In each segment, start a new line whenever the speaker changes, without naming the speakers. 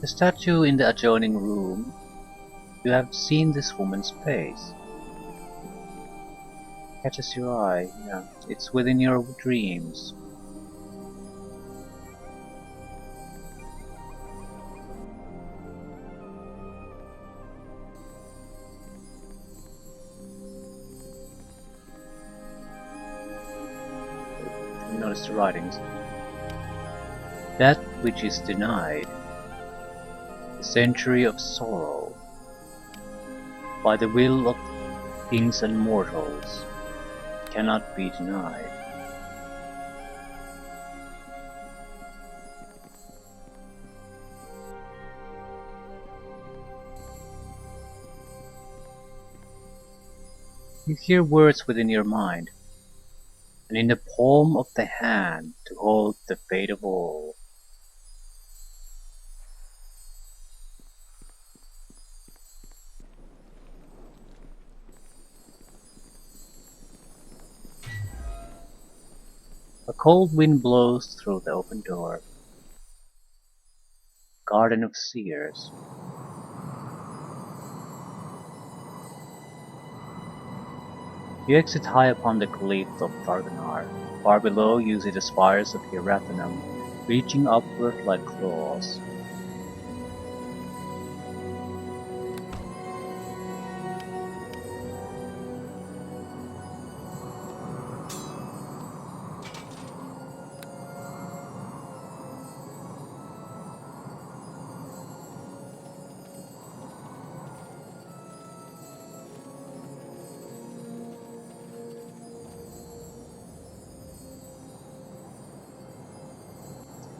The statue in the adjoining room, you have seen this woman's face. Catches your eye, yeah. It's within your dreams. You notice the writings. That which is denied, the century of sorrow, by the will of kings and mortals, cannot be denied. You hear words within your mind, and in the palm of the hand to hold the fate of all. A cold wind blows through the open door. Garden of seers. You exit high upon the cliff of Targanar. Far below you see the spires of Hirathanam, reaching upward like claws.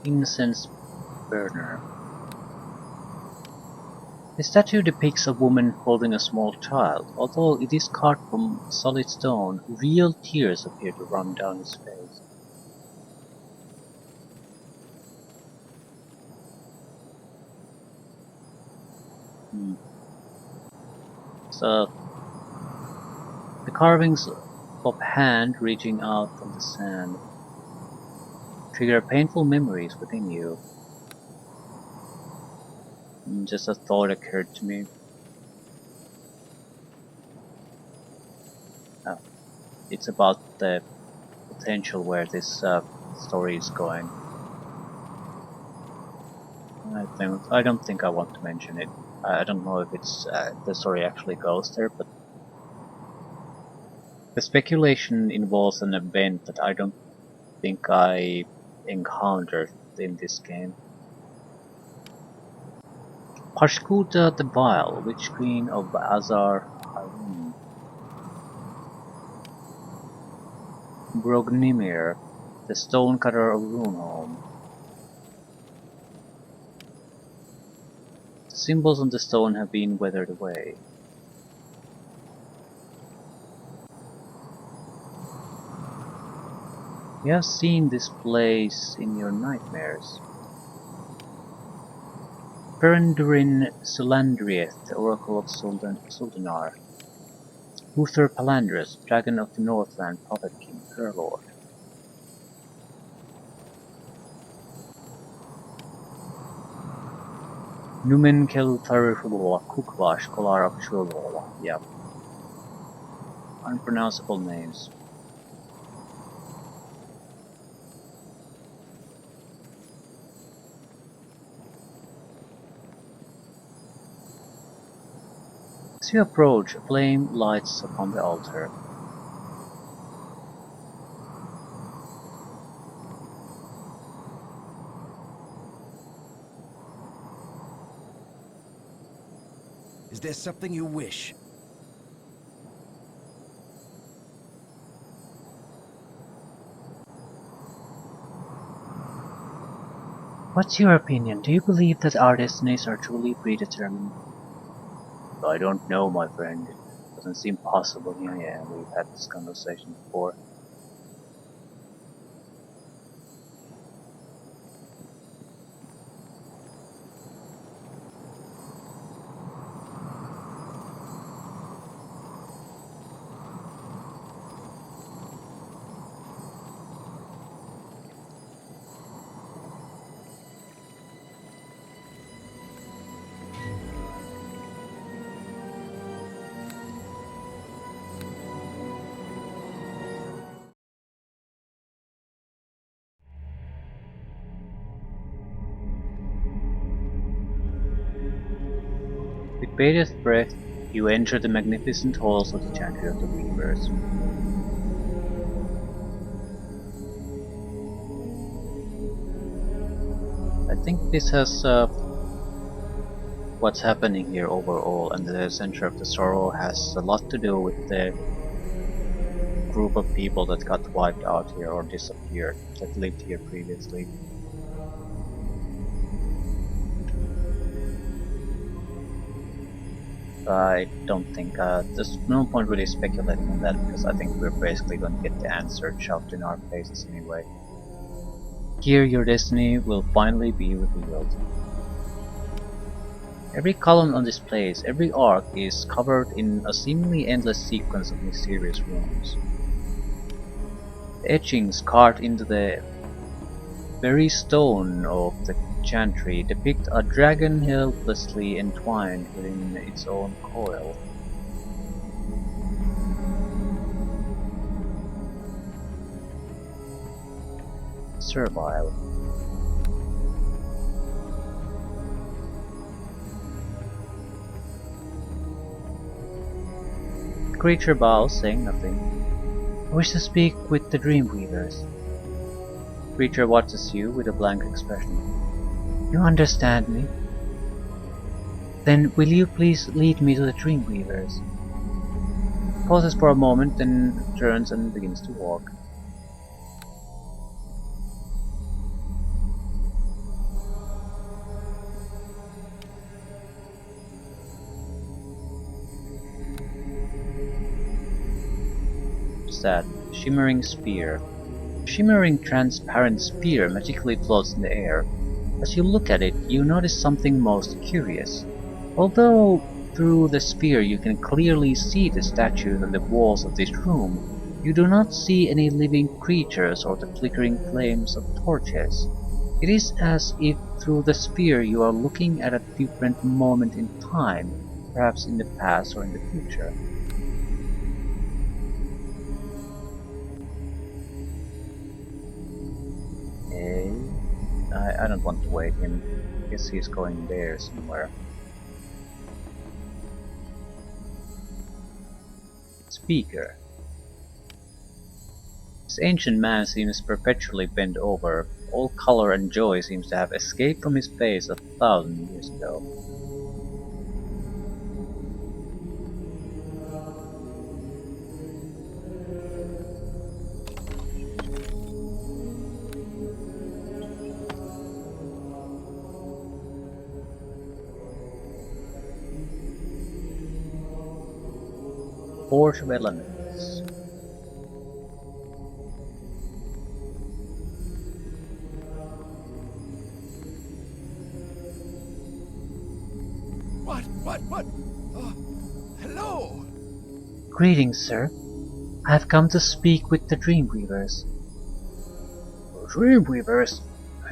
Incense burner. The statue depicts a woman holding a small child. Although it is carved from solid stone, real tears appear to run down his face. Hmm. So, the carvings of hand reaching out from the sand trigger painful memories within you. Just a thought occurred to me. Uh, it's about the potential where this story is going. I don't think I want to mention it. I don't know if it's the story actually goes there, but the speculation involves an event that I don't think I encountered in this game. Pashkuta the Vile, Witch Queen of Azar Harun. Brognimir, the Stonecutter of Runeholm. The symbols on the stone have been weathered away. You have seen this place in your nightmares. Perendurin Sulandrieth, the Oracle of Suldanar. Uther Palandrus, Dragon of the Northland, Prophet King, her lord. Numen Kel Tharifullah, Kukvash, Kolar of Shulwala. Yep. Unpronounceable names. As you approach, a flame lights upon the altar.
Is there something you wish?
What's your opinion? Do you believe that our destinies are truly predetermined? I don't know, my friend. It doesn't seem possible. Yeah, we've had this conversation before. With bated breath, you enter the magnificent halls of the chantry of the weavers. I think this has what's happening here overall, and the center of the sorrow has a lot to do with the group of people that got wiped out here or disappeared, that lived here previously. I don't think, there's no point really speculating on that, because I think we're basically going to get the answer shoved in our faces anyway. Here your destiny will finally be revealed. Every column on this place, every arc, is covered in a seemingly endless sequence of mysterious runes. The etchings carved into the very stone of the chantry depict a dragon helplessly entwined within its own coil. Servile. The creature bows, saying nothing. I wish to speak with the Dreamweavers. The creature watches you with a blank expression. You understand me? Then will you please lead me to the Dreamweavers? Pauses for a moment, then turns and begins to walk. That shimmering spear. A shimmering transparent spear magically floats in the air. As you look at it, you notice something most curious. Although through the spear you can clearly see the statues on the walls of this room, you do not see any living creatures or the flickering flames of torches. It is as if through the spear you are looking at a different moment in time, perhaps in the past or in the future. I don't want to wait him. Guess he's going there somewhere. Speaker. This ancient man seems perpetually bent over. All color and joy seems to have escaped from his face 1,000 years ago. Forge of Elements.
What? Hello!
Greetings, sir. I have come to speak with the Dreamweavers. Dreamweavers?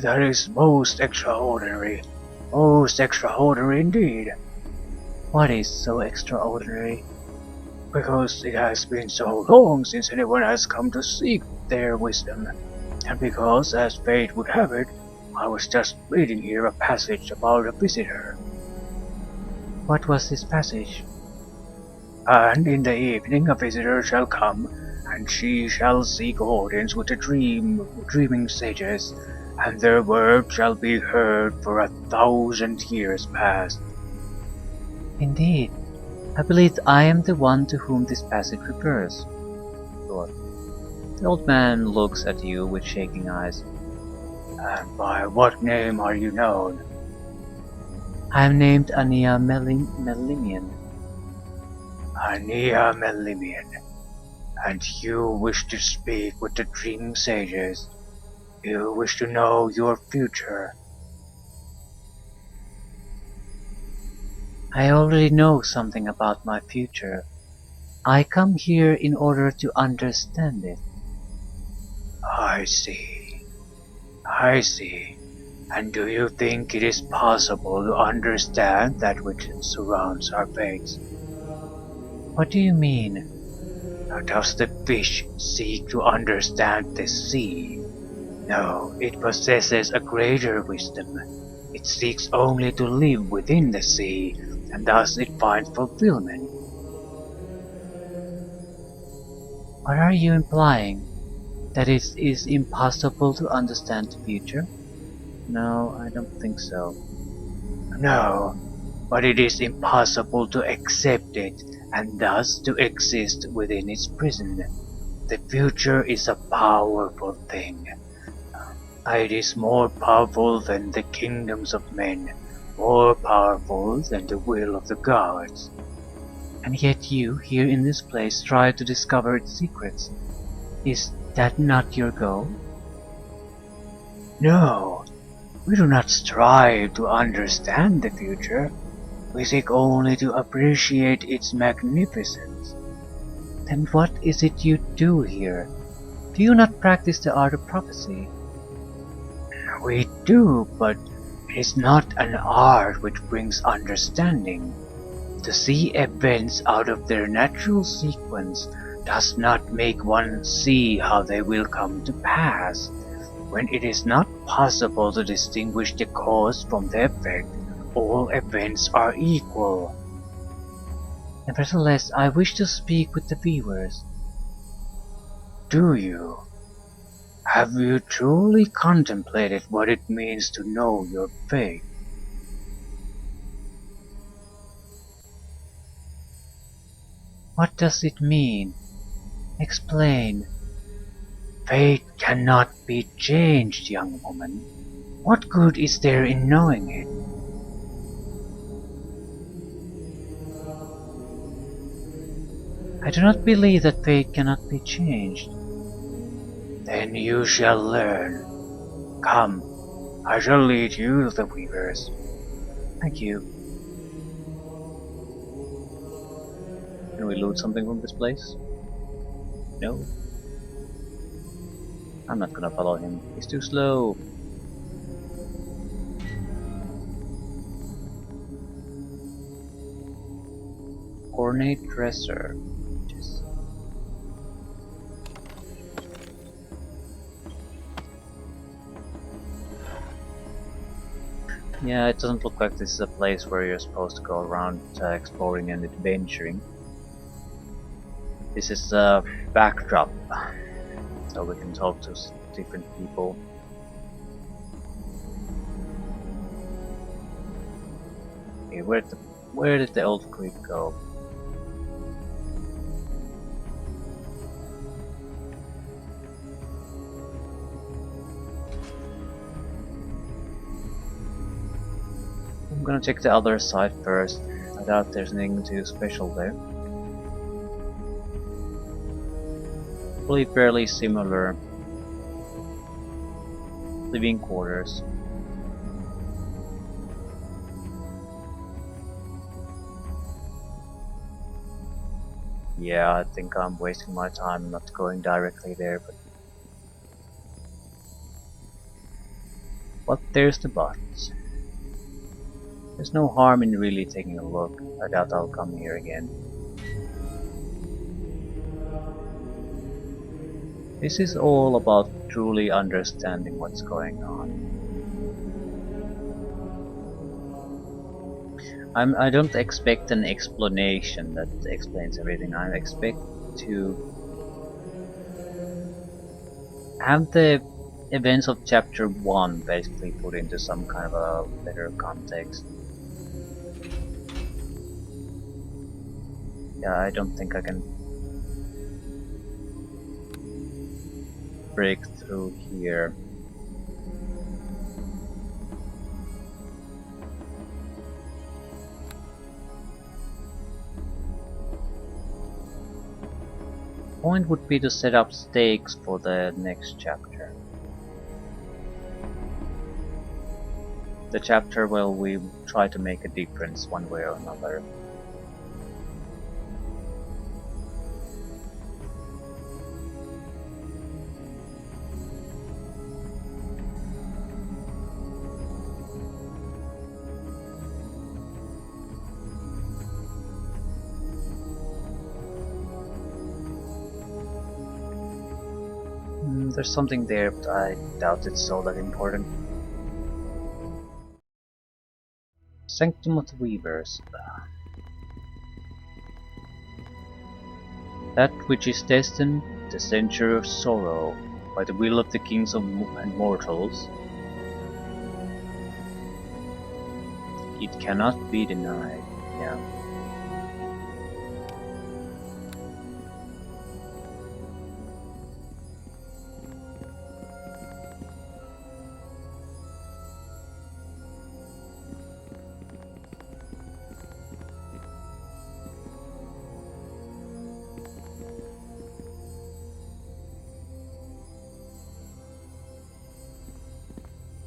That is most extraordinary. Most extraordinary indeed. What is so extraordinary? Because it has been so long since anyone has come to seek their wisdom, and because, as fate would have it, I was just reading here a passage about a visitor. What was this passage? And in the evening a visitor shall come, and she shall seek audience with the dreaming sages, and their word shall be heard for 1,000 years past. Indeed. I believe I am the one to whom this passage refers. Lord. The old man looks at you with shaking eyes. And by what name are you known? I am named Ania Melimian. Ania Melimian. And you wish to speak with the dreaming sages. You wish to know your future. I already know something about my future. I come here in order to understand it. I see. I see. And do you think it is possible to understand that which surrounds our fates? What do you mean? Does the fish seek to understand the sea? No, it possesses a greater wisdom. It seeks only to live within the sea, and thus it finds fulfillment. What are you implying? That it is impossible to understand the future? No, I don't think so. No, but it is impossible to accept it and thus to exist within its prison. The future is a powerful thing. It is more powerful than the kingdoms of men, more powerful than the will of the gods. And yet you, here in this place, try to discover its secrets. Is that not your goal? No, we do not strive to understand the future. We seek only to appreciate its magnificence. Then what is it you do here? Do you not practice the art of prophecy? We do, but it is not an art which brings understanding. To see events out of their natural sequence does not make one see how they will come to pass. When it is not possible to distinguish the cause from the effect, all events are equal. Nevertheless, I wish to speak with the viewers. Do you? Have you truly contemplated what it means to know your fate? What does it mean? Explain. Fate cannot be changed, young woman. What good is there in knowing it? I do not believe that fate cannot be changed. Then you shall learn. Come, I shall lead you to the weavers. Thank you. Can we loot something from this place? No. I'm not gonna follow him. He's too slow. Ornate dresser. Yes. Yeah, it doesn't look like this is a place where you're supposed to go around exploring and adventuring. This is a backdrop, so we can talk to different people. Okay, where did the old creep go? I'm gonna check the other side first. I doubt there's anything too special there. Probably fairly similar. Living quarters. Yeah, I think I'm wasting my time not going directly there, but there's the bots. There's no harm in really taking a look. I doubt I'll come here again. This is all about truly understanding what's going on. I don't expect an explanation that explains everything. I expect to have the events of chapter 1 basically put into some kind of a better context. Yeah, I don't think I can break through here. Point would be to set up stakes for the next chapter. The chapter where we try to make a difference one way or another. There's something there, but I doubt it's all that important. Sanctum of the Weavers. That which is destined, the century of sorrow, by the will of the kings of and mortals, it cannot be denied. Yeah.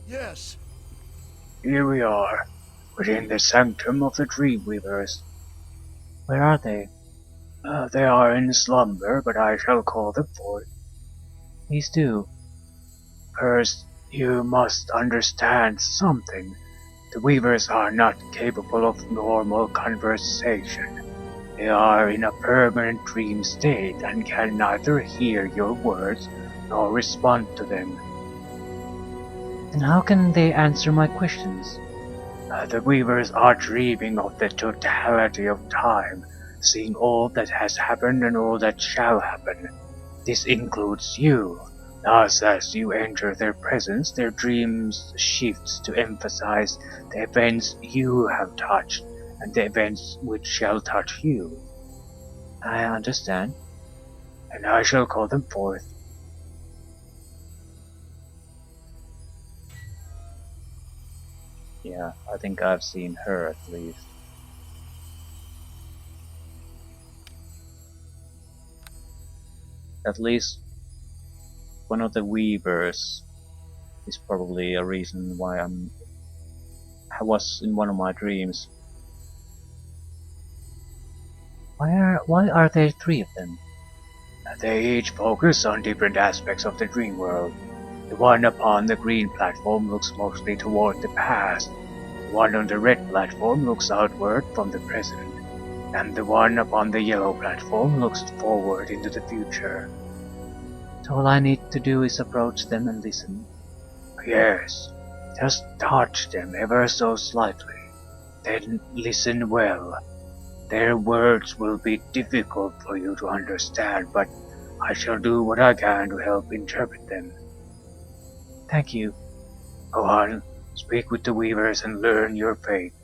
Yes.
Here we are, within the sanctum of the Dreamweavers. Where are they? They are in slumber, but I shall call them forth. Please do. First, you must understand something. The Weavers are not capable of normal conversation. They are in a permanent dream state and can neither hear your words nor respond to them. Then how can they answer my questions? The Weavers are dreaming of the totality of time, seeing all that has happened and all that shall happen. This includes you. Thus, as you enter their presence, their dreams shifts to emphasize the events you have touched and the events which shall touch you. I understand, and I shall call them forth. Yeah, I think I've seen her at least. At least one of the Weavers is probably a reason why I was in one of my dreams. Why are there three of them? They each focus on different aspects of the dream world. The one upon the green platform looks mostly toward the past, the one on the red platform looks outward from the present, and the one upon the yellow platform looks forward into the future. So all I need to do is approach them and listen. Yes, just touch them ever so slightly, then listen well. Their words will be difficult for you to understand, but I shall do what I can to help interpret them. Thank you. Go on, speak with the Weavers and learn your fate.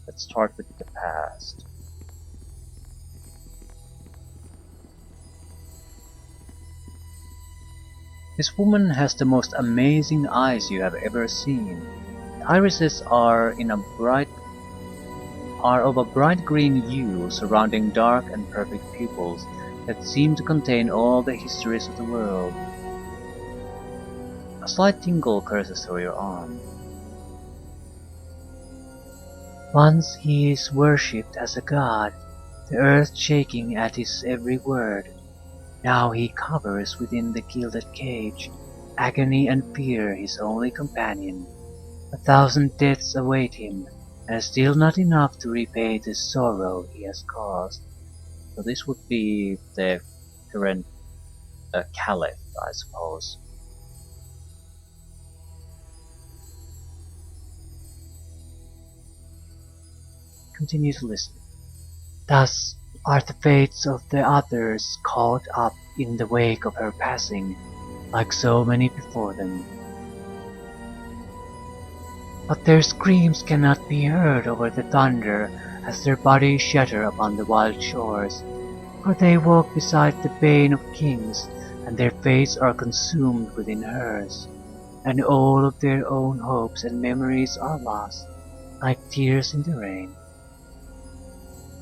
Let's start with the past. This woman has the most amazing eyes you have ever seen. The irises are of a bright green hue surrounding dark and perfect pupils that seem to contain all the histories of the world. A slight tingle courses through your arm. Once he is worshipped as a god, the earth shaking at his every word. Now he covers within the gilded cage, agony and fear his only companion. 1,000 deaths await him, and still not enough to repay the sorrow he has caused. So this would be the current caliph, I suppose. Continue to listen. Thus are the fates of the others caught up in the wake of her passing, like so many before them. But their screams cannot be heard over the thunder as their bodies shatter upon the wild shores, for they walk beside the bane of kings, and their fates are consumed within hers, and all of their own hopes and memories are lost, like tears in the rain.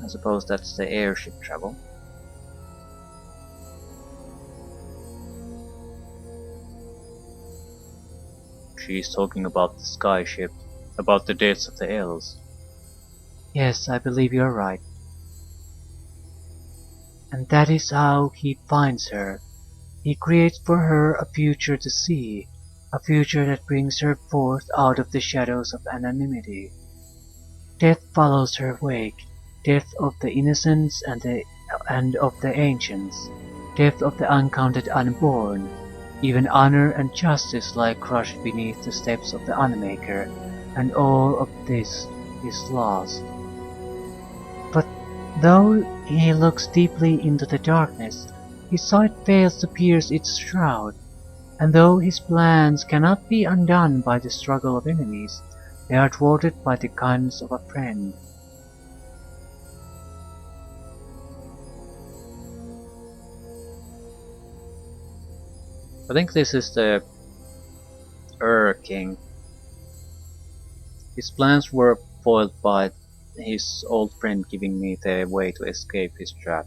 I suppose that's the airship travel. She's talking about the skyship, about the deaths of the elves. Yes, I believe you're right. And that is how he finds her. He creates for her a future to see, a future that brings her forth out of the shadows of anonymity. Death follows her wake, death of the innocents and of the ancients, death of the uncounted unborn. Even honor and justice lie crushed beneath the steps of the Unmaker, and all of this is lost. But though he looks deeply into the darkness, his sight fails to pierce its shroud, and though his plans cannot be undone by the struggle of enemies, they are thwarted by the kindness of a friend. I think this is the King. His plans were foiled by his old friend giving me the way to escape his trap.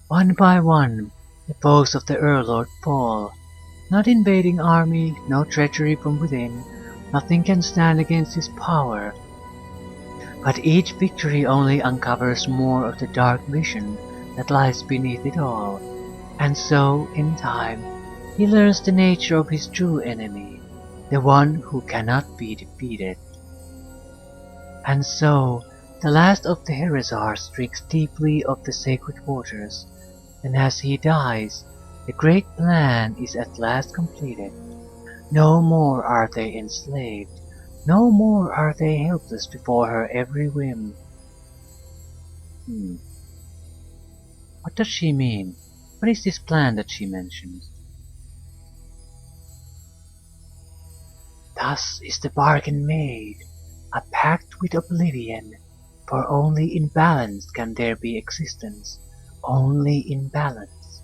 One by one, the foes of the Lord fall. Not invading army, no treachery from within, nothing can stand against his power. But each victory only uncovers more of the dark vision that lies beneath it all. And so, in time, he learns the nature of his true enemy, the one who cannot be defeated. And so, the last of the Heresars drinks deeply of the sacred waters, and as he dies, the great plan is at last completed. No more are they enslaved, no more are they helpless before her every whim. What does she mean? What is this plan that she mentions? Thus is the bargain made, a pact with oblivion, for only in balance can there be existence, only in balance.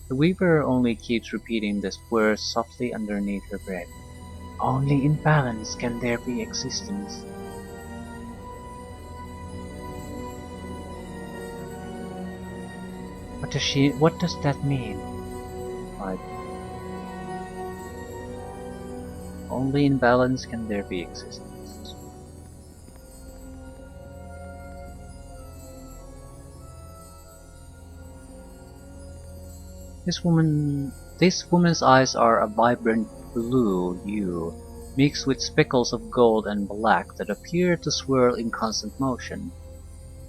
The weaver only keeps repeating this word softly underneath her breath. Only in balance can there be existence. What does that mean? Like, only in balance can there be existence. This woman's eyes are a vibrant blue hue, mixed with speckles of gold and black that appear to swirl in constant motion.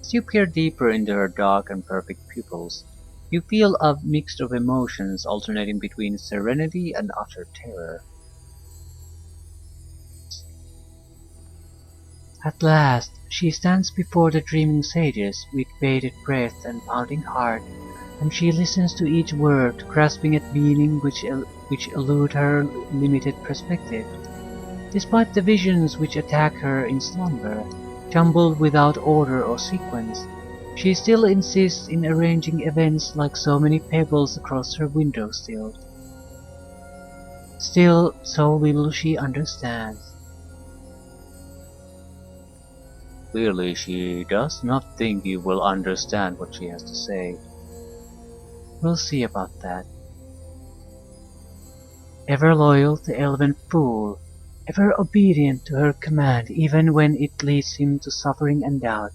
As you peer deeper into her dark and perfect pupils, you feel a mix of emotions alternating between serenity and utter terror. At last, she stands before the dreaming sages with bated breath and pounding heart, and she listens to each word, grasping at meaning which elude her limited perspective. Despite the visions which attack her in slumber, jumbled without order or sequence, she still insists in arranging events like so many pebbles across her window sill. Still, so little she understands. Clearly she does not think you will understand what she has to say. We'll see about that. Ever loyal to Elven Fool, ever obedient to her command even when it leads him to suffering and doubt.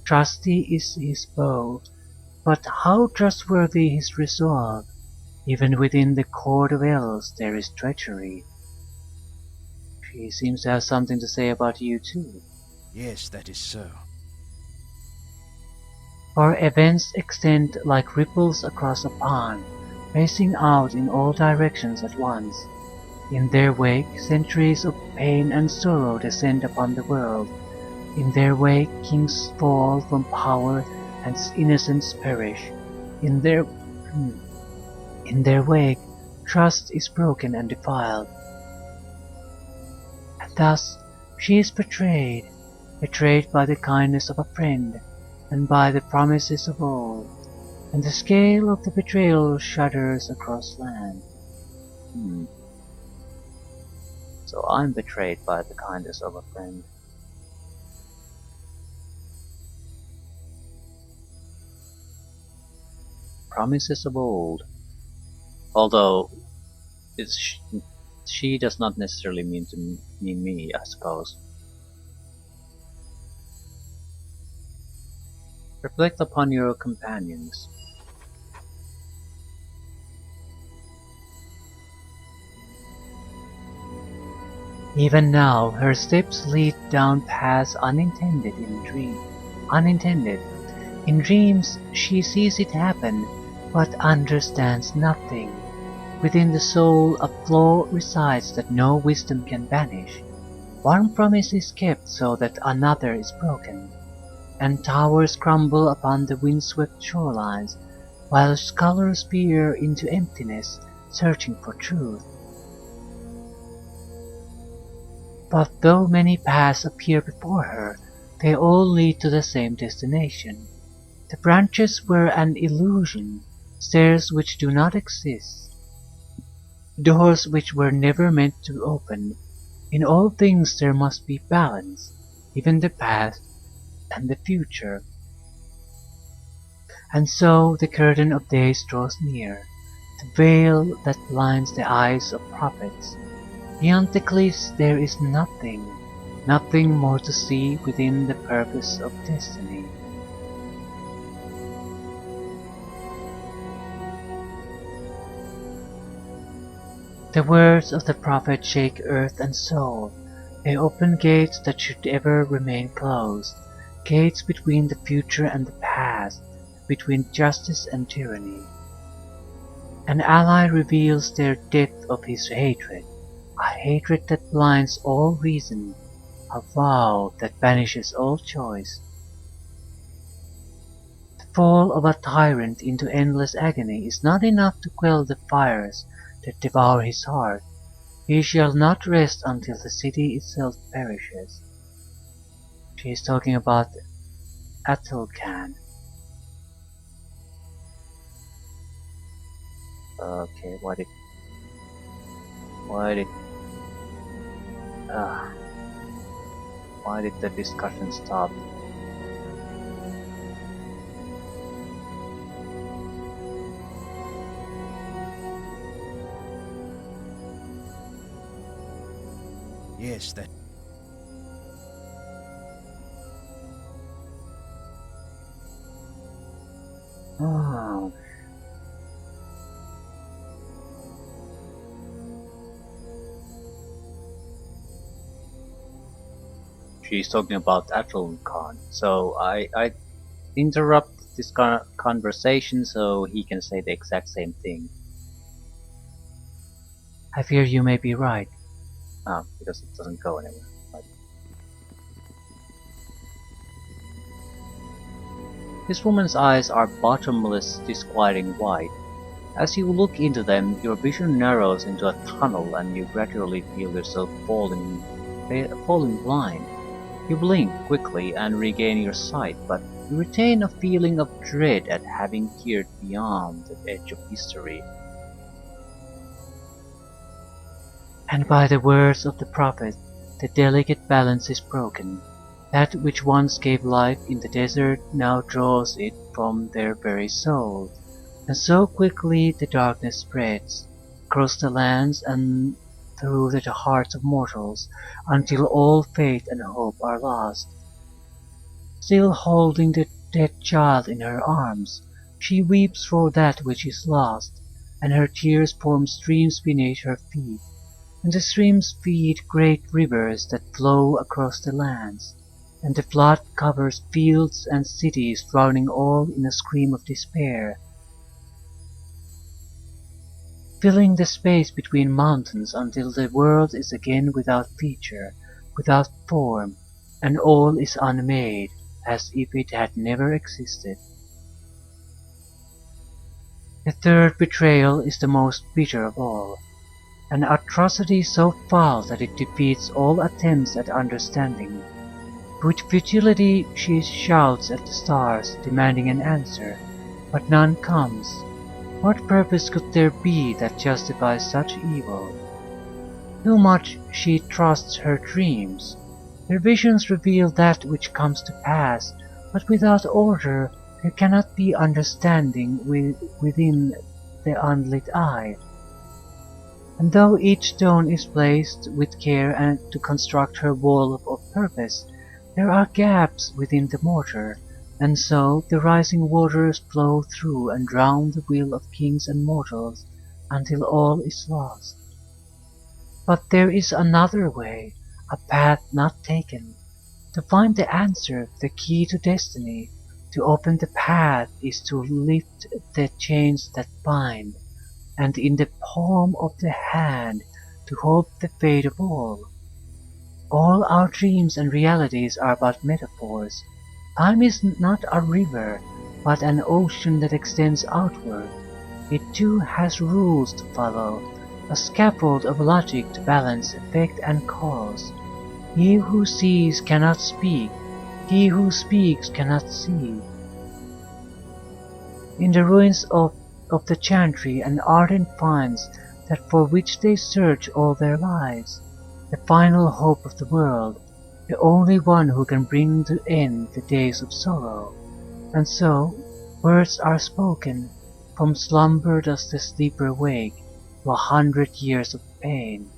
Trusty is his bow, but how trustworthy his resolve? Even within the court of elves there is treachery. She seems to have something to say about you too.
Yes, that is so.
Our events extend like ripples across a pond, racing out in all directions at once. In their wake, centuries of pain and sorrow descend upon the world. In their wake, kings fall from power and innocents perish. In their wake, trust is broken and defiled. And thus, she is betrayed by the kindness of a friend, and by the promises of old, and the scale of the betrayal shudders across land. So I'm betrayed by the kindness of a friend. Promises of old. Although she does not necessarily mean me, I suppose. Reflect upon your companions. Even now her steps lead down paths unintended in dream. unintended. In dreams she sees it happen, but understands nothing. Within the soul a flaw resides that no wisdom can banish. One promise is kept so that another is broken, and towers crumble upon the windswept shorelines, while scholars peer into emptiness, searching for truth. But though many paths appear before her, they all lead to the same destination. The branches were an illusion, stairs which do not exist, doors which were never meant to open. In all things there must be balance, even the past and the future. And so the curtain of days draws near, the veil that blinds the eyes of prophets. Beyond the cliffs there is nothing, nothing more to see within the purpose of destiny. The words of the prophet shake earth and soul. They open gates that should ever remain closed, gates between the future and the past, between justice and tyranny. An ally reveals their depth of his hatred, a hatred that blinds all reason, a vow that banishes all choice. The fall of a tyrant into endless agony is not enough to quell the fires that devour his heart. He shall not rest until the city itself perishes. She is talking about Atilcan. Okay, uh, why did the discussion stop?
Yes, that.
Oh. She's talking about Atilcan. So I interrupt this conversation so he can say the exact same thing. I fear you may be right. Because it doesn't go anywhere. But this woman's eyes are bottomless, disquieting white. As you look into them, your vision narrows into a tunnel and you gradually feel yourself falling blind. You blink quickly and regain your sight, but you retain a feeling of dread at having peered beyond the edge of history. And by the words of the prophet, the delicate balance is broken. That which once gave life in the desert now draws it from their very soul. And so quickly the darkness spreads, across the lands and through the hearts of mortals, until all faith and hope are lost. Still holding the dead child in her arms, she weeps for that which is lost, and her tears form streams beneath her feet. And the streams feed great rivers that flow across the lands, and the flood covers fields and cities, drowning all in a scream of despair, filling the space between mountains until the world is again without feature, without form, and all is unmade, as if it had never existed. The third betrayal is the most bitter of all. An atrocity so foul that it defeats all attempts at understanding. With futility she shouts at the stars, demanding an answer, but none comes. What purpose could there be that justifies such evil? Too much she trusts her dreams. Her visions reveal that which comes to pass, but without order there cannot be understanding within the unlit eye. And though each stone is placed with care and to construct her wall of purpose, there are gaps within the mortar, and so the rising waters flow through and drown the will of kings and mortals until all is lost. But there is another way, a path not taken. To find the answer, the key to destiny, to open the path is to lift the chains that bind, and in the palm of the hand to hope the fate of all. All our dreams and realities are but metaphors. Time is not a river, but an ocean that extends outward. It too has rules to follow, a scaffold of logic to balance effect and cause. He who sees cannot speak, he who speaks cannot see. In the ruins of the chantry an ardent finds that for which they search all their lives, the final hope of the world, the only one who can bring to end the days of sorrow. And so, words are spoken, from slumber does the sleeper wake, to 100 years of pain.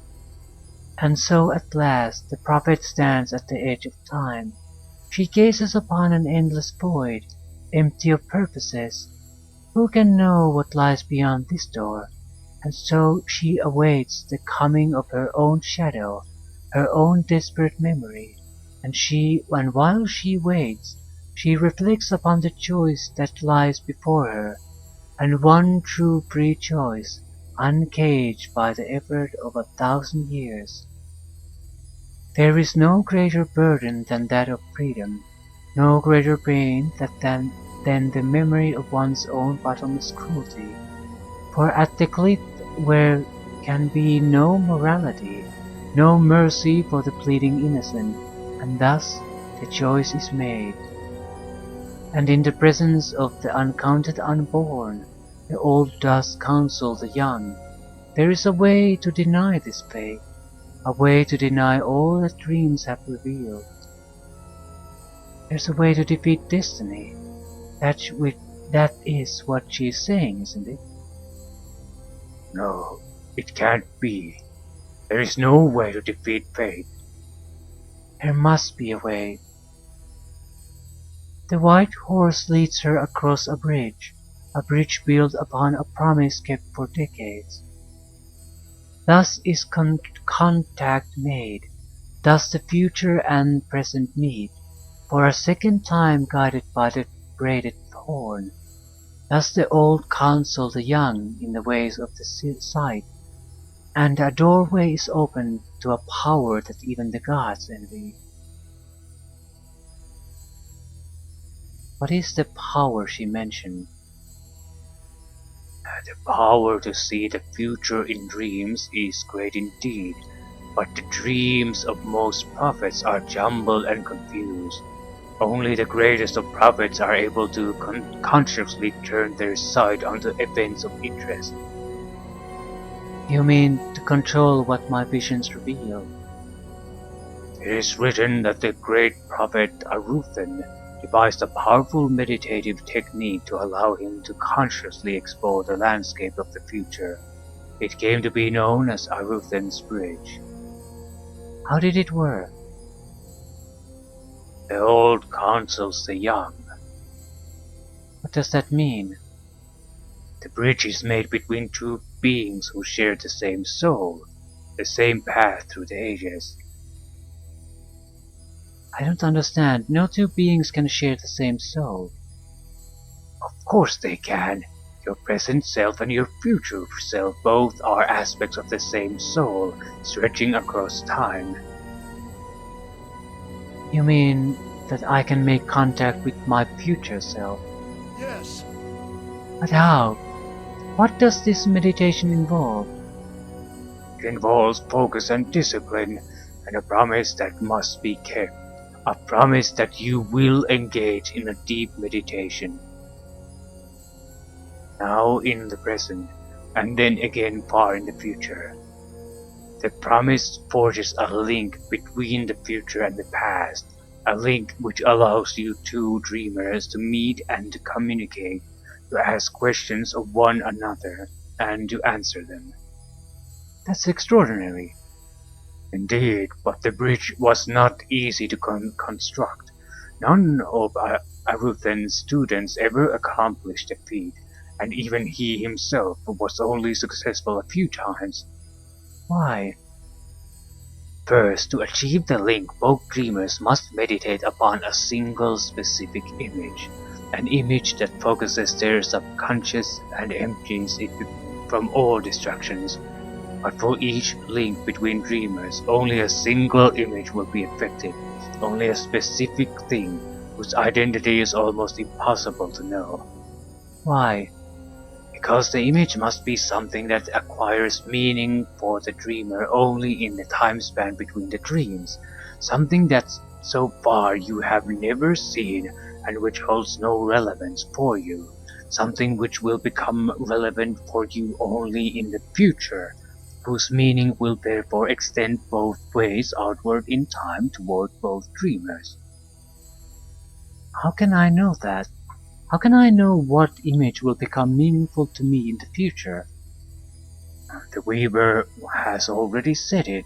And so at last the prophet stands at the edge of time. She gazes upon an endless void, empty of purposes. Who can know what lies beyond this door? And so she awaits the coming of her own shadow, her own desperate memory, and while she waits, she reflects upon the choice that lies before her, and one true free choice, uncaged by the effort of 1,000 years. There is no greater burden than that of freedom, no greater pain than the memory of one's own bottomless cruelty. For at the cliff where can be no morality, no mercy for the pleading innocent, and thus the choice is made. And in the presence of the uncounted unborn, the old does counsel the young. There is a way to deny this fate, a way to deny all that dreams have revealed. There's a way to defeat destiny. That is what she's saying, isn't it?
No, it can't be. There is no way to defeat fate.
There must be a way. The white horse leads her across a bridge built upon a promise kept for decades. Thus is contact made, thus the future and present meet, for a second time guided by the braided horn. Thus the old counsel the young in the ways of the sight, and a doorway is opened to a power that even the gods envy. What is the power she mentioned?
The power to see the future in dreams is great indeed, but the dreams of most prophets are jumbled and confused. Only the greatest of prophets are able to consciously turn their sight onto events of interest.
You mean to control what my visions reveal?
It is written that the great prophet Aruthan devised a powerful meditative technique to allow him to consciously explore the landscape of the future. It came to be known as Aruthan's Bridge.
How did it work?
The old counsels the young.
What does that mean?
The bridge is made between two beings who share the same soul, the same path through the ages.
I don't understand. No two beings can share the same soul.
Of course they can. Your present self and your future self both are aspects of the same soul, stretching across time.
You mean that I can make contact with my future self?
Yes.
But how? What does this meditation involve?
It involves focus and discipline, and a promise that must be kept. A promise that you will engage in a deep meditation. Now in the present, and then again far in the future. The promise forges a link between the future and the past, a link which allows you two dreamers to meet and to communicate, to ask questions of one another, and to answer them.
That's extraordinary.
Indeed, but the bridge was not easy to construct. None of Aruthan's students ever accomplished the feat, and even he himself was only successful a few times.
Why?
First, to achieve the link, both dreamers must meditate upon a single specific image, an image that focuses their subconscious and empties it from all distractions. But for each link between dreamers, only a single image will be affected, only a specific thing whose identity is almost impossible to know. Why? Because the image must be something that acquires meaning for the dreamer only in the time span between the dreams, something that so far you have never seen and which holds no relevance for you, something which will become relevant for you only in the future, whose meaning will therefore extend both ways outward in time toward both dreamers. How can I know that? How can I know what image will become meaningful to me in the future? The weaver has already said it.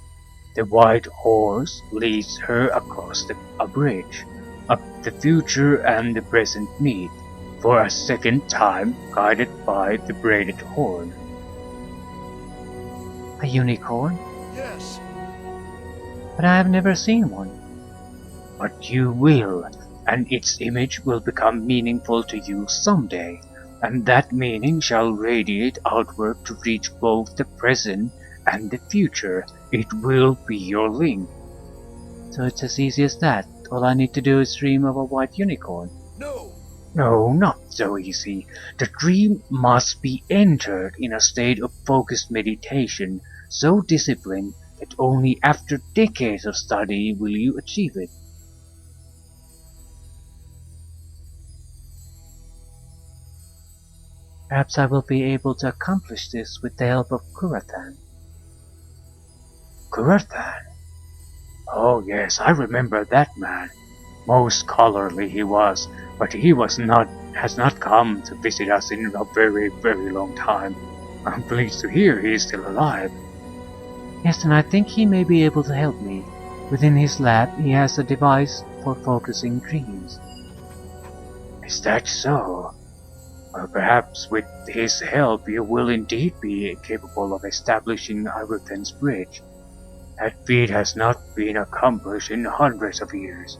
The white horse leads her across a bridge. Up the future and the present meet, for a second time guided by the braided horn. A unicorn?
Yes.
But I have never seen one.
But you will, and its image will become meaningful to you someday, and that meaning shall radiate outward to reach both the present and the future. It will be your link.
So it's as easy as that. All I need to do is dream of a white unicorn.
No.
No, not so easy. The dream must be entered in a state of focused meditation, so disciplined that only after decades of study will you achieve it.
Perhaps I will be able to accomplish this with the help of Kurathan.
Kurathan? Oh yes, I remember that man. Most scholarly he was, but has not come to visit us in a very, very long time. I'm pleased to hear he is still alive.
Yes, and I think he may be able to help me. Within his lab, he has a device for focusing dreams.
Is that so? Well, perhaps with his help you will indeed be capable of establishing Aruthan's bridge. That feat has not been accomplished in hundreds of years.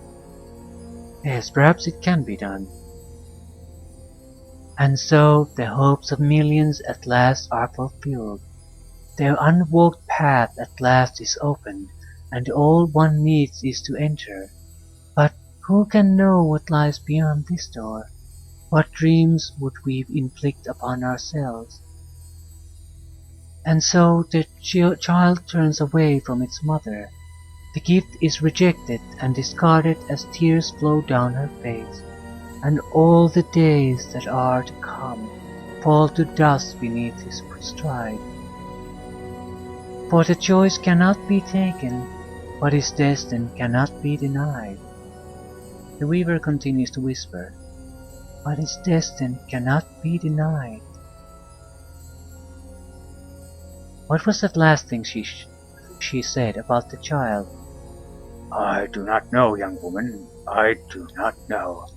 Yes, perhaps it can be done. And so the hopes of millions at last are fulfilled. Their unwalked path at last is opened, and all one needs is to enter. But who can know what lies beyond this door? What dreams would we inflict upon ourselves? And so the child turns away from its mother. The gift is rejected and discarded as tears flow down her face, and all the days that are to come fall to dust beneath his stride. For the choice cannot be taken, what is destined cannot be denied. The weaver continues to whisper, what is destined cannot be denied. What was that last thing she said about the child?
I do not know, young woman. I do not know.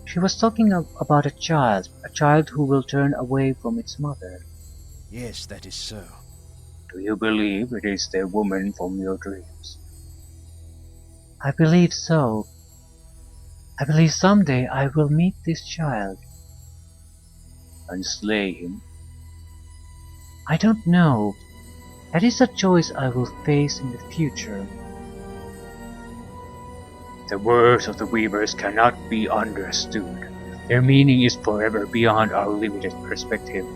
She was talking about a child who will turn away from its mother.
Yes, that is so.
Do you believe it is the woman from your dreams?
I believe so. I believe someday I will meet this child.
And slay him?
I don't know. That is a choice I will face in the future.
The words of the weavers cannot be understood. Their meaning is forever beyond our limited perspective.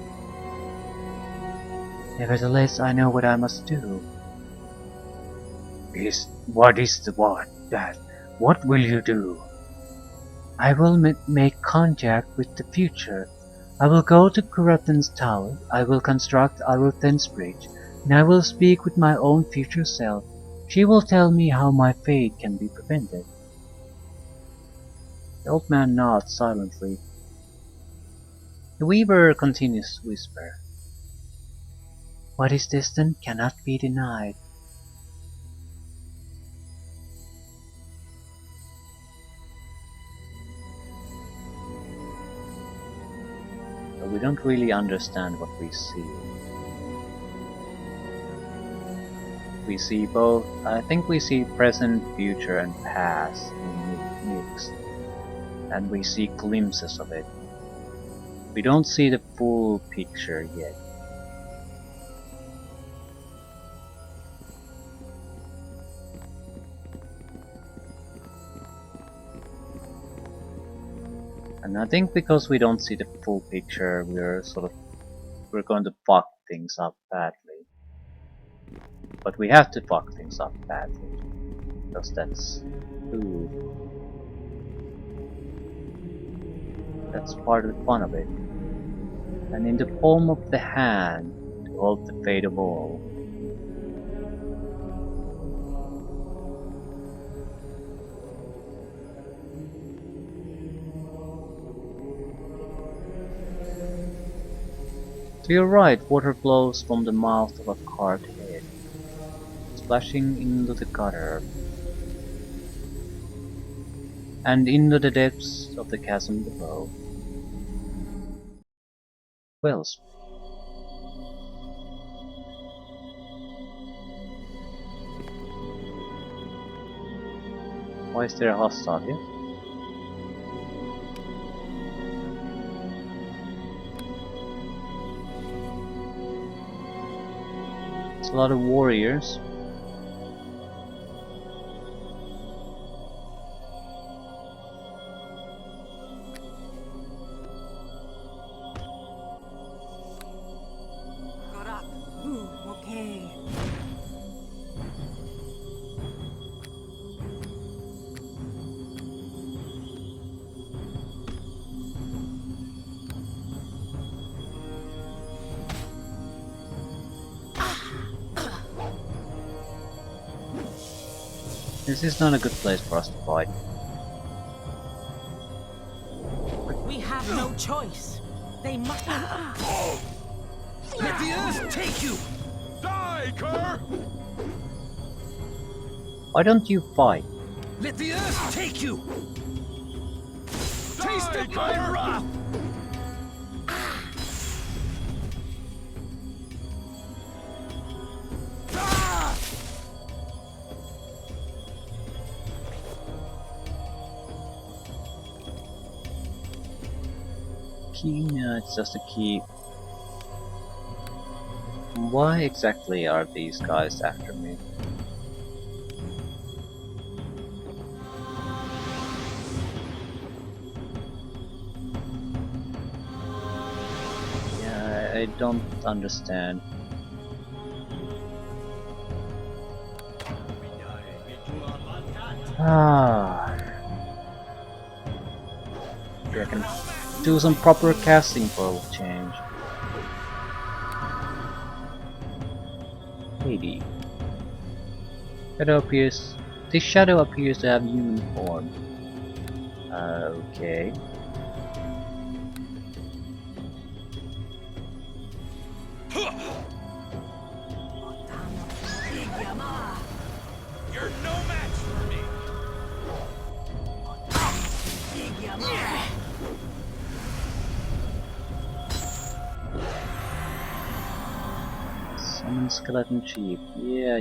Nevertheless, I know what I must do.
What will you do?
I will make contact with the future. I will go to Kurathan's tower, I will construct Aruthan's bridge, and I will speak with my own future self. She will tell me how my fate can be prevented. The old man nods silently. The weaver continues to whisper. What is distant cannot be denied.
But we don't really understand what we see.
we see both. I think we see present, future, and past mixed, and we see glimpses of it. We don't see the full picture yet. And I think because we don't see the full picture, we're going to fuck things up badly. But we have to fuck things up badly, because that's part of the fun of it. And in the palm of the hand, to hold the fate of all. To your right, water flows from the mouth of a carved head, splashing into the gutter, and into the depths of the chasm below. Wells. Why is there a hostile here? It's a lot of warriors.
Okay.
This is not a good place for us to fight.
We have no choice. They must.
Let the earth take you! Die, cur!
Why don't you fight?
Let the earth take you! Taste of my wrath!
Key? No, it's just a key. Why exactly are these guys after me? Yeah, I don't understand. Maybe I can do some proper casting for a change. Maybe. This shadow appears to have human form. Okay.
You're no match for me!
Summon skeleton chief. Yeah.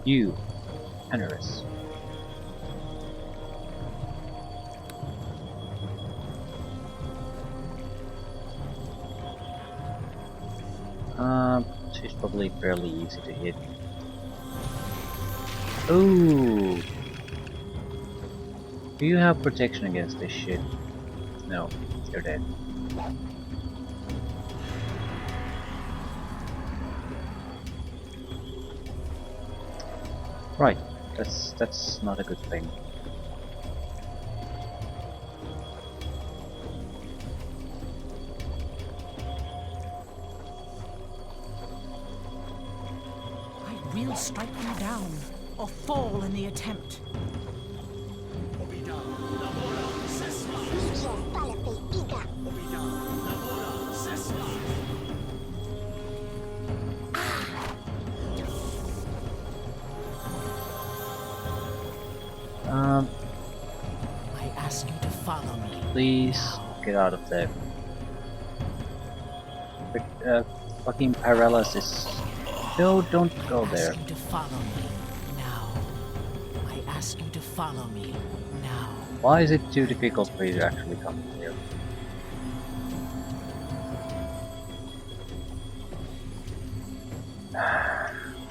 You, Eneris. She's probably fairly easy to hit. Ooh. Do you have protection against this shit? No, you're dead. Right, that's not a good thing.
I will strike you down, or fall in the attempt.
Please get out of there. But, fucking paralysis. No, don't go there.
I ask you to follow me now. I ask you to follow me now.
Why is it too difficult for you to actually come here?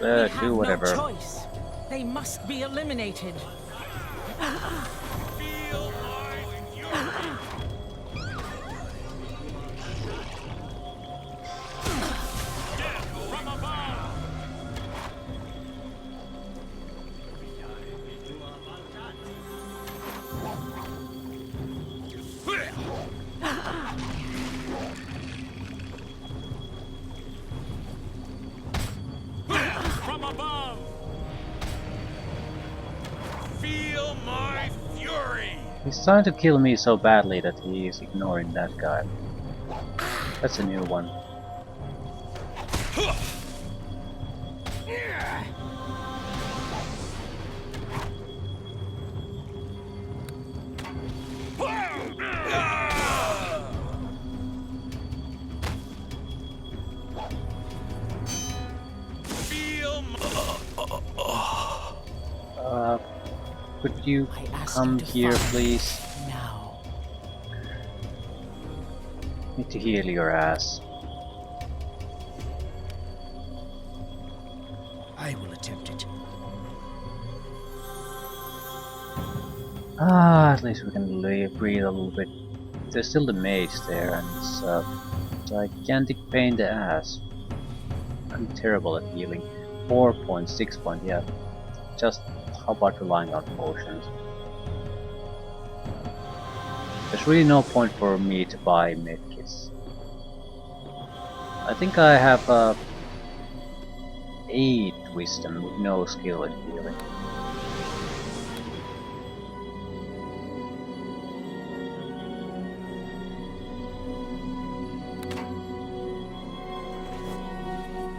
We have
Do whatever.
no choice. They must be eliminated.
Feel my fury. Death from above. From above. Feel my fury.
He's trying to kill me so badly that he is ignoring that guy. That's a new one.
Feel
Could you
I ask
come
you to
here,
follow
please?
me now.
Need to heal your ass.
I will attempt it.
At least we can breathe a little bit. There's still the mage there, and it's a gigantic pain in the ass. I'm terrible at healing. 4.6 point, yeah. Just how about relying on potions? There's really no point for me to buy medkits. I think I have 8 wisdom with no skill in healing.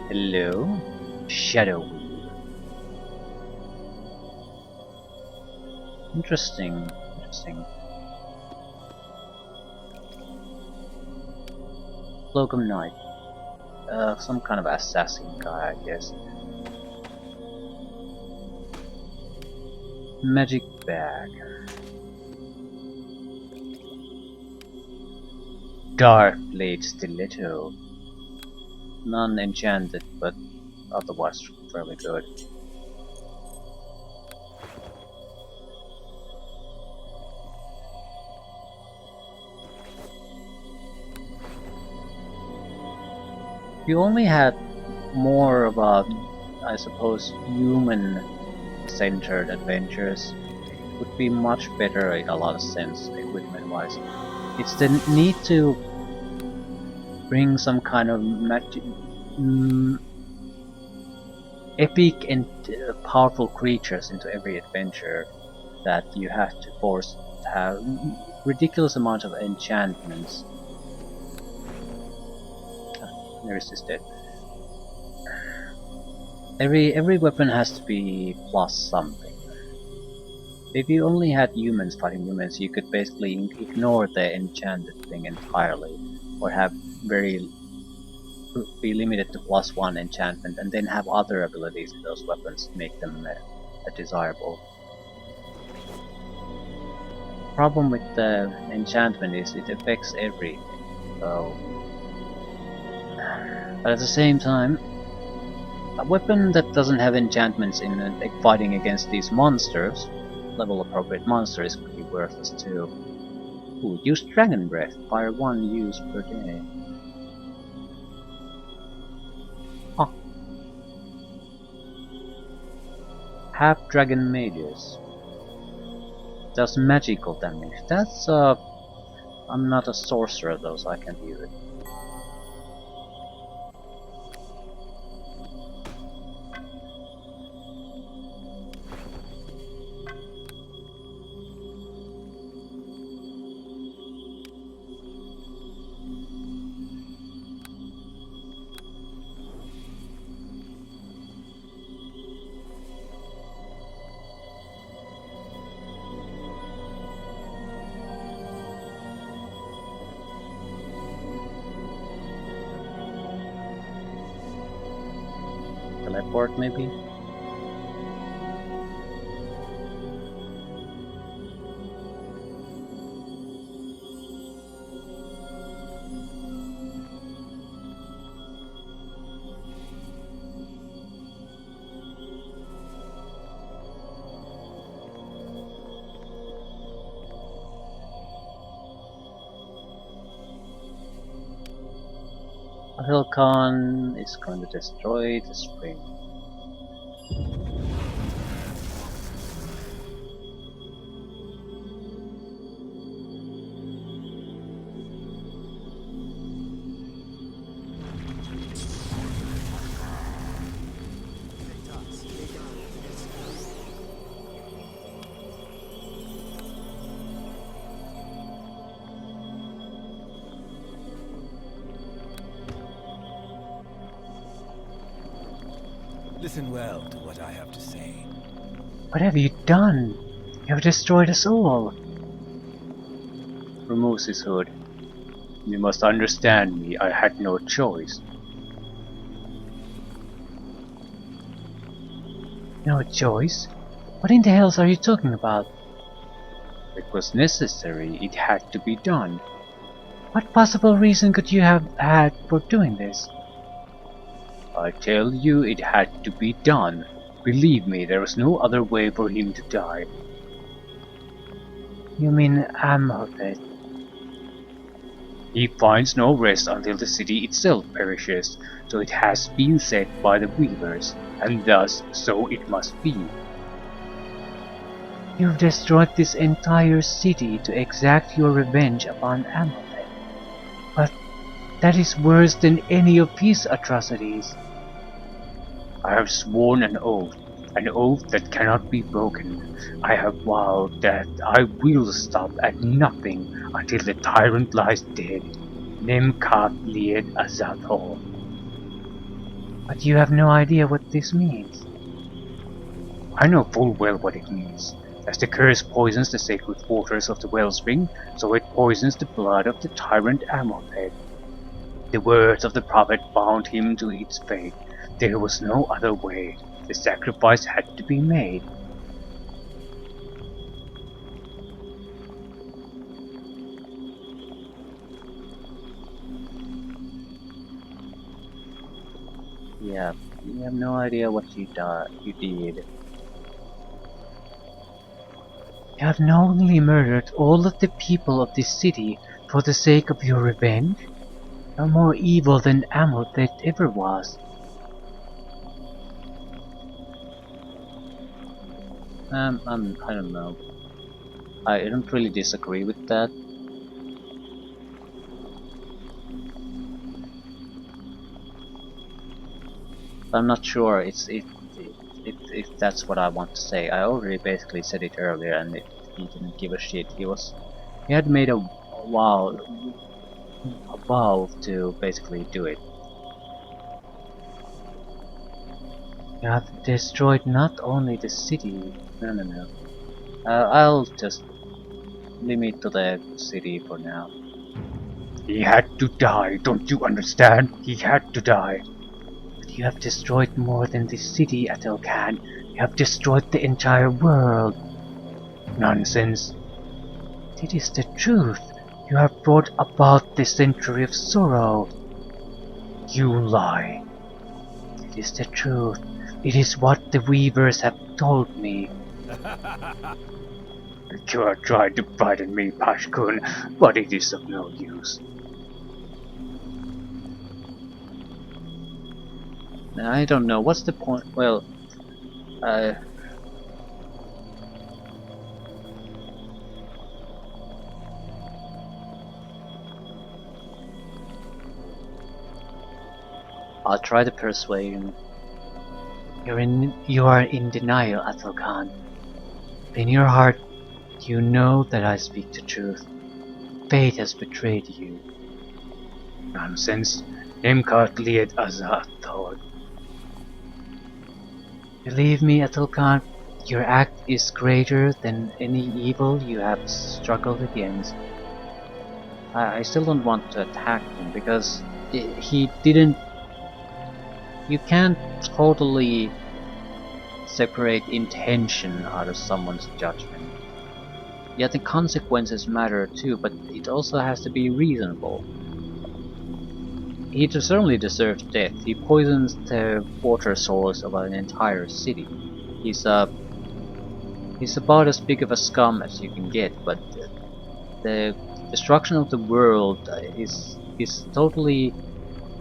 Hello? Shadow Weaver. Interesting. Locum Knight. Some kind of assassin guy, I guess. Magic Bag. Dark Blade Stiletto. Non-enchanted, but otherwise fairly good. If you only had more of a, I suppose, human-centered adventures, it would be much better in a lot of sense, equipment-wise. It's the need to bring some kind of epic and powerful creatures into every adventure that you have to force to have ridiculous amount of enchantments. There is this dead. Every weapon has to be plus something. If you only had humans fighting humans, you could basically ignore the enchanted thing entirely, or have be limited to +1 enchantment, and then have other abilities in those weapons to make them desirable. Problem with the enchantment is it affects everything, so. But at the same time, a weapon that doesn't have enchantments in fighting against these monsters, level appropriate monsters, could be worthless too. Ooh, use Dragon Breath, fire 1 use per day. Huh. Half Dragon Mages. Does magical damage. That's I'm not a sorcerer though, so I can't use it. Teleport, maybe? Hilcon is going to destroy the spring.
Listen well to what I have to say.
What have you done? You have destroyed us all.
Removes his hood. You must understand me, I had no choice.
No choice? What in the hells are you talking about?
It was necessary, it had to be done.
What possible reason could you have had for doing this?
I tell you, it had to be done. Believe me, there was no other way for him to die.
You mean Amhotep?
He finds no rest until the city itself perishes, so it has been said by the weavers, and thus so it must be.
You've destroyed this entire city to exact your revenge upon Amhotep. But that is worse than any of his atrocities.
I have sworn an oath that cannot be broken. I have vowed that I will stop at nothing until the tyrant lies dead. Nemkat lied Azathor.
But you have no idea what this means.
I know full well what it means. As the curse poisons the sacred waters of the wellspring, so it poisons the blood of the tyrant Amorphed. The words of the prophet bound him to its fate. There was no other way. The sacrifice had to be made.
Yeah, you have no idea what you did.
You have knowingly murdered all of the people of this city for the sake of your revenge? You're more evil than Amorphed ever was.
I don't know. I don't really disagree with that. I'm not sure if that's what I want to say. I already basically said it earlier, and he didn't give a shit. He had made a vow to basically do it.
You have destroyed not only the city.
No. I'll just limit to the city for now.
He had to die, don't you understand? He had to die.
But you have destroyed more than the city, Atelkan. You have destroyed the entire world.
Nonsense.
It is the truth. You have brought about the century of sorrow.
You lie.
It is the truth. It is what the weavers have told me.
You are trying to frighten me, Pashkun, but it is of no use.
I don't know. What's the point? Well, I'll try to persuade him.
You are in denial, Atelkan. In your heart, you know that I speak the truth. Fate has betrayed you.
Nonsense. Nemkat lied Azathor.
Believe me, Atelkan, your act is greater than any evil you have struggled against.
I still don't want to attack him because he didn't. you can't totally separate intention out of someone's judgment. Yeah, the consequences matter too, but it also has to be reasonable. He certainly deserves death. He poisons the water source of an entire city. He's about as big of a scum as you can get, but the destruction of the world is totally,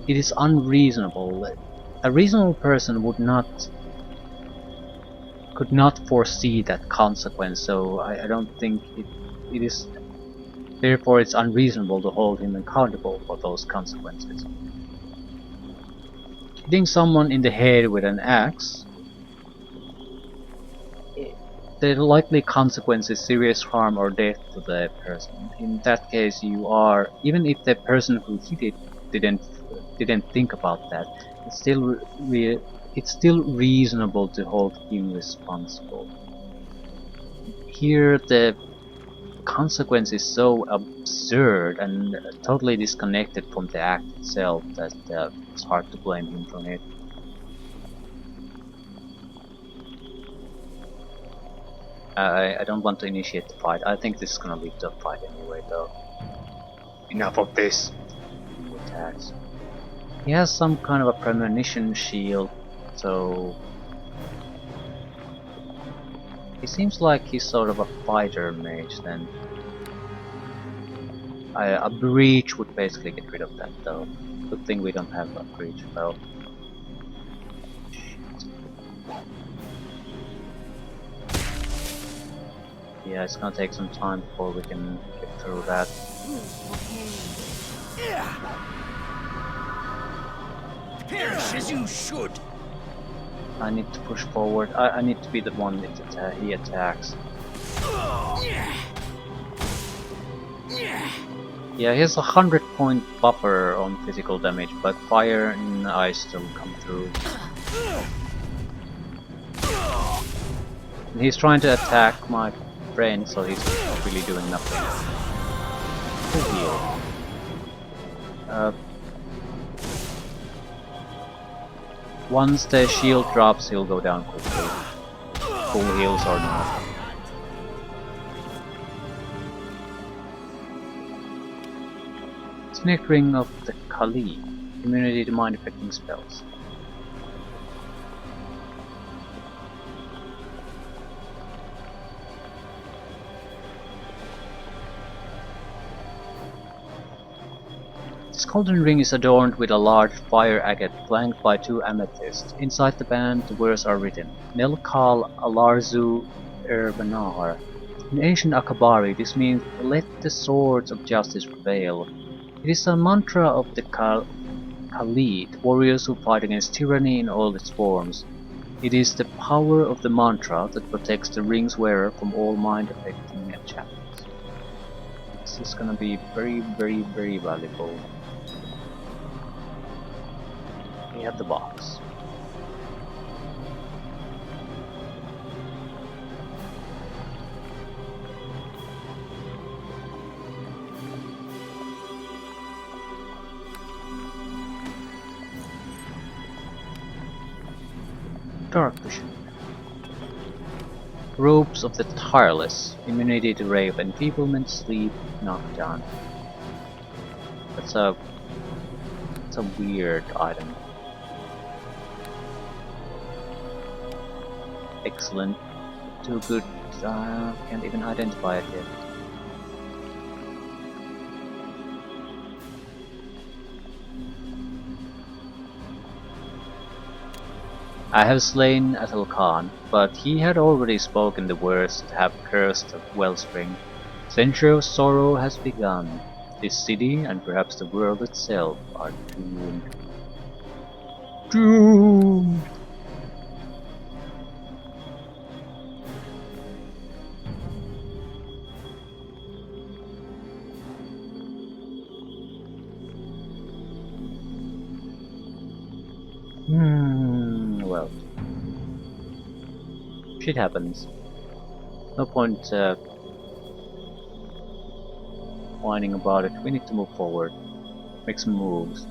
it is unreasonable. A reasonable person could not foresee that consequence, so I don't think it is, therefore it's unreasonable to hold him accountable for those consequences. Hitting someone in the head with an axe, the likely consequence is serious harm or death to the person. In that case, you are, even if the person who hit it didn't think about that, it's still reasonable to hold him responsible. Here, the consequence is so absurd and totally disconnected from the act itself that it's hard to blame him for it. I don't want to initiate the fight. I think this is gonna be a tough fight anyway, though.
Enough of this.
He attacks. He has some kind of a premonition shield, so he seems like he's sort of a fighter mage then. A breach would basically get rid of that, though. Good thing we don't have a breach though. Yeah, it's gonna take some time before we can get through that.
Perish as you should.
I need to push forward. I need to be the one that he attacks. Yeah, he has a 100-point buffer on physical damage, but fire and ice still come through. And he's trying to attack my friend, so he's really doing nothing. Full heal. Once the shield drops, he'll go down quickly. Full heals or not. Snake Ring of the Kali. Immunity to mind affecting spells. This golden ring is adorned with a large fire agate flanked by 2 amethysts. Inside the band, the words are written: Nelkal Alarzu Erbanar. In ancient Akabari, this means, let the swords of justice prevail. It is a mantra of the Khalid, warriors who fight against tyranny in all its forms. It is the power of the mantra that protects the ring's wearer from all mind-affecting enchantments. This is gonna be very, very, very valuable. We have the box. Dark vision. Robes of the tireless. Immunity to rave, enfeeblement, sleep, knockdown. That's a weird item. Excellent. Too good. Can't even identify it yet. I have slain Atal Khan, but he had already spoken the words that have cursed the wellspring. Century of sorrow has begun. This city, and perhaps the world itself, are doomed. Doomed! Well. Shit happens. No point whining about it. We need to move forward. Make some moves.